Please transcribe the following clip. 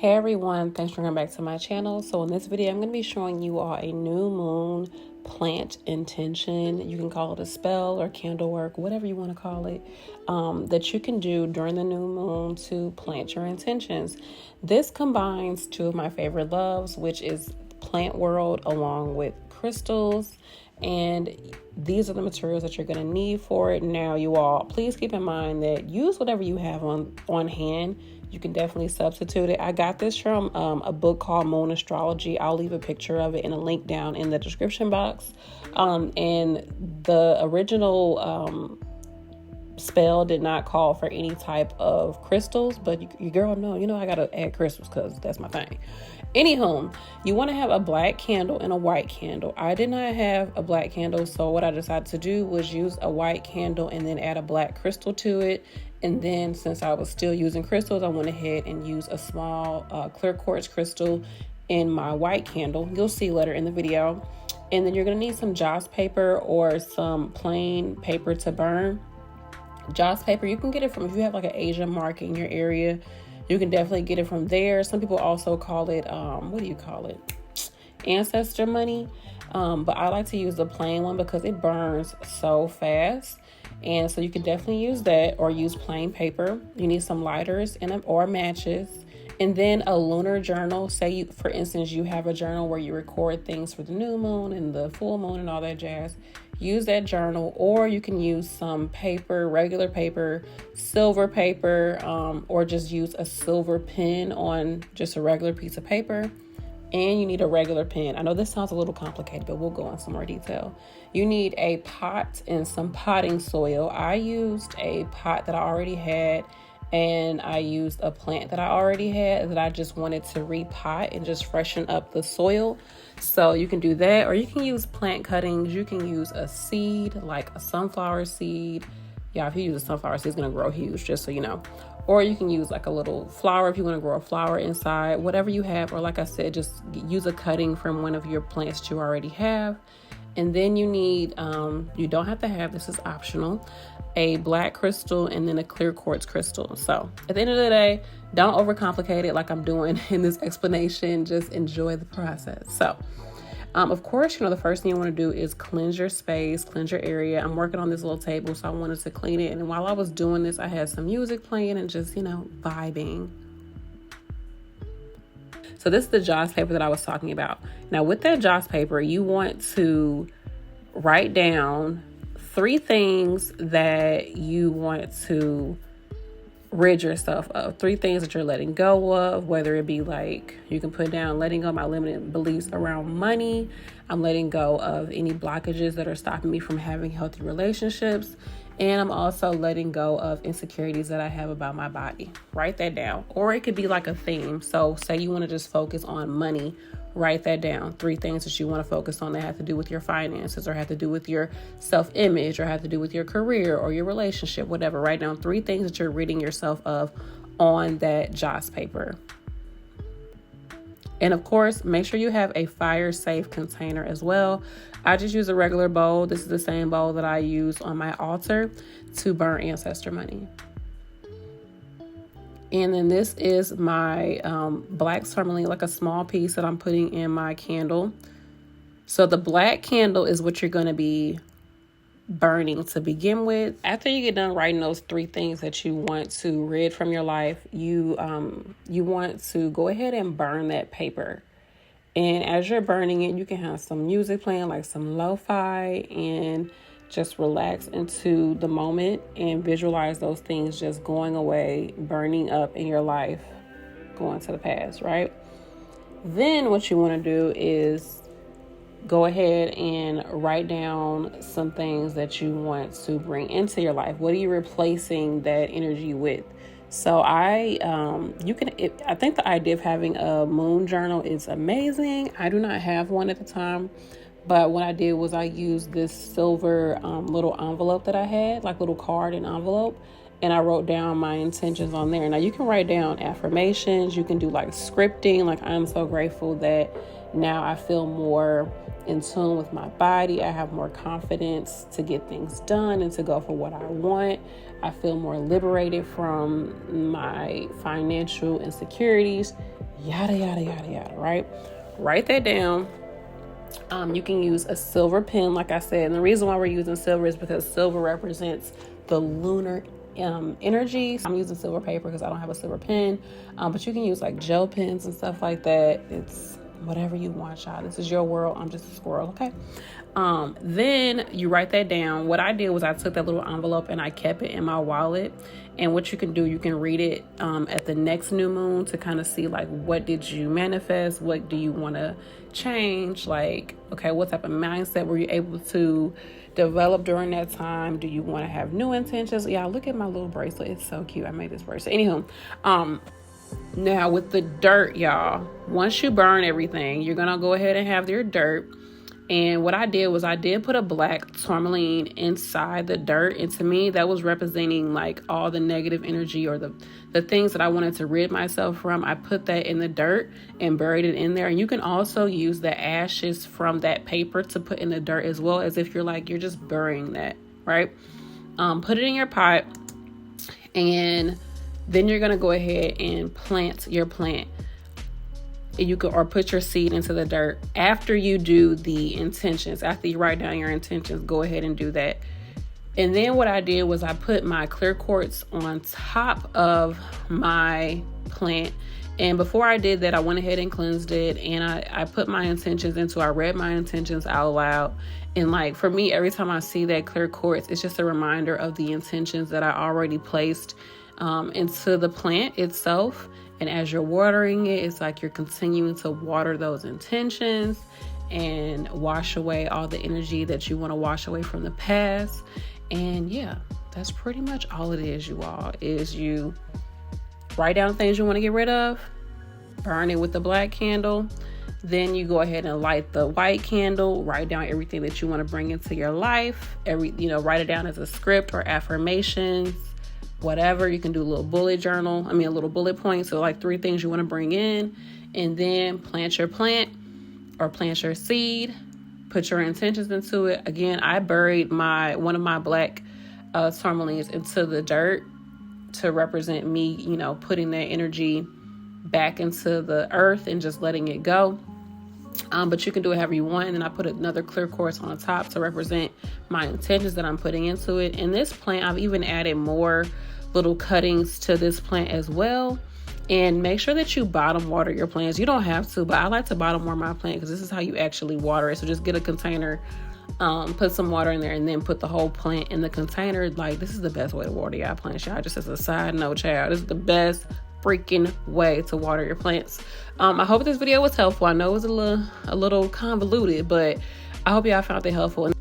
Hey everyone, thanks for coming back to my channel. So in this video, I'm going to be showing you all a new moon plant intention. You can call it a spell or candle work, whatever you want to call it, that you can do during the new moon to plant your intentions. This combines two of my favorite loves, which is plant world along with crystals. And these are the materials that you're going to need for it. Now, you all, please keep in mind that use whatever you have on hand. You can definitely substitute it. I got this from a book called Moon Astrology. I'll leave a picture of it and a link down in the description box. And the original spell did not call for any type of crystals, but you girl know, I gotta add crystals because that's my thing. Anywho, you want to have a black candle and a white candle. I did not have a black candle, so what I decided to do was use a white candle and then add a black crystal to it. And then since I was still using crystals, I went ahead and used a small clear quartz crystal in my white candle. You'll see later in the video. And then you're going to need some joss paper or some plain paper to burn. Joss paper, you can get it from, if you have like an Asian market in your area, you can definitely get it from there. Some people also call it, ancestor money. But I like to use the plain one because it burns so fast. And so you can definitely use that or use plain paper. You need some lighters or matches. And then a lunar journal. Say, for instance, you have a journal where you record things for the new moon and the full moon and all that jazz. Use that journal, or you can use some paper, regular paper, silver paper, or just use a silver pen on just a regular piece of paper. And you need a regular pen. I know this sounds a little complicated, but we'll go into some more detail. You need a pot and some potting soil. I used a pot that I already had, and I used a plant that I already had that I just wanted to repot and just freshen up the soil. So you can do that, or you can use plant cuttings. You can use a seed, like a sunflower seed. Yeah, if you use a sunflower seed, it's gonna grow huge, just so you know. Or you can use like a little flower if you want to grow a flower inside, whatever you have. Or like I said, just use a cutting from one of your plants that you already have. And then you need, you don't have to have, this is optional, a black crystal and then a clear quartz crystal. So at the end of the day, don't overcomplicate it like I'm doing in this explanation. Just enjoy the process. So of course, the first thing you want to do is cleanse your space, cleanse your area. I'm working on this little table, so I wanted to clean it. And while I was doing this, I had some music playing and just, vibing. So this is the joss paper that I was talking about. Now with that joss paper, you want to write down 3 things that you want to rid yourself of, 3 things that you're letting go of, whether it be like, you can put down letting go of my limited beliefs around money. I'm letting go of any blockages that are stopping me from having healthy relationships. And I'm also letting go of insecurities that I have about my body. Write that down. Or it could be like a theme. So say you want to just focus on money, write that down. 3 things that you want to focus on that have to do with your finances, or have to do with your self-image, or have to do with your career or your relationship, whatever. Write down 3 things that you're ridding yourself of on that joss paper. And of course, make sure you have a fire safe container as well. I just use a regular bowl. This is the same bowl that I use on my altar to burn ancestor money. And then this is my black tourmaline, like a small piece that I'm putting in my candle. So the black candle is what you're going to be burning to begin with. After you get done writing those 3 things that you want to rid from your life, you want to go ahead and burn that paper. And as you're burning it, you can have some music playing, like some lo-fi, and just relax into the moment and visualize those things just going away, burning up in your life, going to the past, right? Then what you want to do is go ahead and write down some things that you want to bring into your life. What are you replacing that energy with? So I think the idea of having a moon journal is amazing. I do not have one at the time, but what I did was I used this silver little envelope that I had, like little card and envelope, and I wrote down my intentions on there. Now you can write down affirmations. You can do like scripting. Like, I'm so grateful that now I feel more in tune with my body. I have more confidence to get things done and to go for what I want. I feel more liberated from my financial insecurities. yada, yada, yada, yada, right? Write that down. You can use a silver pen, like I said. And the reason why we're using silver is because silver represents the lunar energy. I'm using silver paper because I don't have a silver pen. But you can use like gel pens and stuff like that. It's whatever you want, child. This is your world. I'm just a squirrel, okay? Then you write that down. What I did was I took that little envelope and I kept it in my wallet. And what you can do, you can read it at the next new moon to kind of see like, what did you manifest? What do you want to change? Like, okay, what type of mindset were you able to develop during that time? Do you want to have new intentions? Yeah, look at my little bracelet. It's so cute. I made this bracelet. Anywho, now with the dirt, y'all, once you burn everything, you're going to go ahead and have your dirt. And what I did was I did put a black tourmaline inside the dirt. And to me, that was representing like all the negative energy or the things that I wanted to rid myself from. I put that in the dirt and buried it in there. And you can also use the ashes from that paper to put in the dirt as well, as if you're just burying that, right? Put it in your pot, and then you're going to go ahead and plant your plant. You could, or put your seed into the dirt. After you do the intentions, after you write down your intentions, go ahead and do that. And then what I did was I put my clear quartz on top of my plant. And before I did that, I went ahead and cleansed it, and I put my intentions into, I read my intentions out loud. And like, for me, every time I see that clear quartz, it's just a reminder of the intentions that I already placed into the plant itself. And as you're watering it, it's like you're continuing to water those intentions and wash away all the energy that you want to wash away from the past. And yeah, that's pretty much all it is, you all, is you write down things you want to get rid of, burn it with the black candle. Then you go ahead and light the white candle, write down everything that you want to bring into your life. Write it down as a script or affirmations. Whatever. You can do a little bullet journal. A little bullet point. So like 3 things you want to bring in, and then plant your plant or plant your seed, put your intentions into it. Again, I buried one of my black tourmalines into the dirt to represent me, putting that energy back into the earth and just letting it go. But you can do it however you want. And then I put another clear quartz on top to represent my intentions that I'm putting into it. And this plant, I've even added more little cuttings to this plant as well. And make sure that you bottom water your plants. You don't have to, but I like to bottom water my plant because this is how you actually water it. So just get a container, put some water in there, and then put the whole plant in the container. Like, this is the best way to water your plants, y'all. Just as a side note, child, this is the best freaking way to water your plants. I hope this video was helpful. I know it was a little convoluted, but I hope y'all found it helpful.